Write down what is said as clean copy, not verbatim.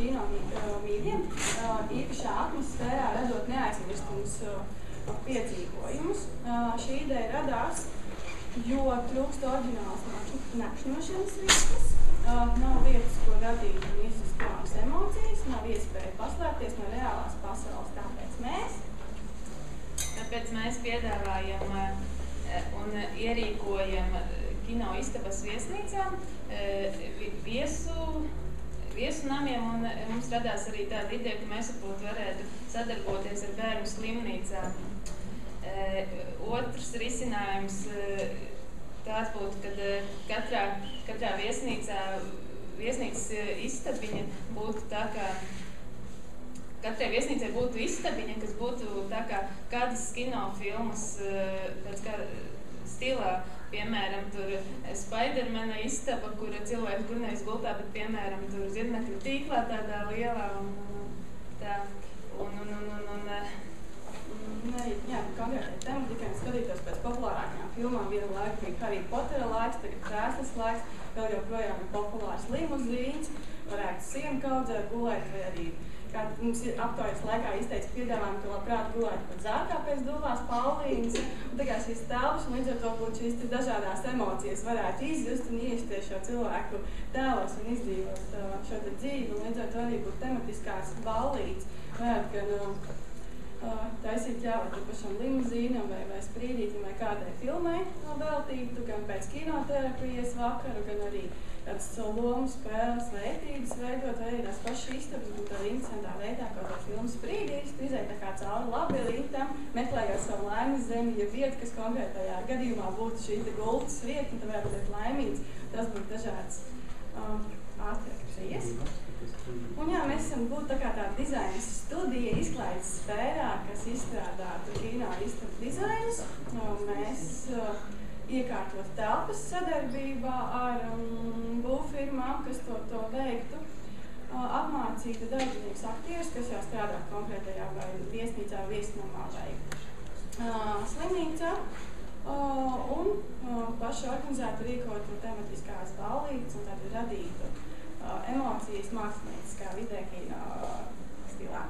kino mīļiem, īpašā atmosfērā radot neaizmirstums piedzīvojumus. Šī ideja radās, jo trūkst oriģināls nakšņošanas vietas, nav vietas, ko radīt un izjust jaunas emocijas, nav iespēja paslēpties no reālās pasaules, tāpēc mēs piedāvājam un ierīkojam kino istabas viesnīcām, viesu namiem, un mums radās arī tāda ideja, ka mēs varētu sadarboties ar bērnu slimnīcām. Otrs risinājums tāds būtu, kad katrā viesnīcas istabiņa būtu tā kā, katrai viesnīcai būtu istabiņa, kas būtu tā kā kādas kinofilmas pēc kā stilā. Piemēram, tur Spidermana istaba, kur cilvēks gurnējas gultā, bet, piemēram, tur zirnekļu tīklā tādā lielā un tā. Jā, konkrētai tematikai skatītos pēc populārākajām filmām. Vienu laiku bija Harry Pottera laiks, tagad krēslas laiks, vēl joprojām ir populārs limuzīns, varētu sienu kaudzēt, gulēt, vai arī kāda mums ir aptaujas laikā izteica piedāvājumu, ka labprāt gulētu pat zārkā pēc dulās Paulīnas. Un tā kā šīs telpas, un līdz ar to būtu šīs dažādās emocijas varētu izjust un iesties šo cilvēku tēlos un izdzīvot šo dzīvi. Un līdz ar to arī būtu tematiskās ballītes, varētu gan taisīt vai pašam limuzīnam vai sprīdītam vai kādai filmai veltītu, gan pēc kinoterapijas vakaru, gan arī kādas lomu spēles vai etības veidot, vai arī tās pašas istabas būtu tādā interesantā veidā, kaut kā filmu sprīdīs, izēt tā kā cauri labirintam, meklējot savu laimes zemi, ja vieta, kas konkrētajā gadījumā būtu šī gultas vieta, un tā varētu būt laimīgs, tas būtu dažādas atrakcijas. Un jā, mēs būtu tā kā tāda dizaina studija izklaides sfērā, kas izstrādātu kino istabu dizainus. Mēs iekārtot telpas sadarbībā ar būvfirmām, kas to veiktu, apmācītu darbinieks aktierus, kas jau strādā konkrētajā vai viesnīcā, viesnamā vai slimnīcā, un paši organizētu rīkotu tematiskās ballītes un tad radītu emocijas mākslinieckā vidē kino stilā.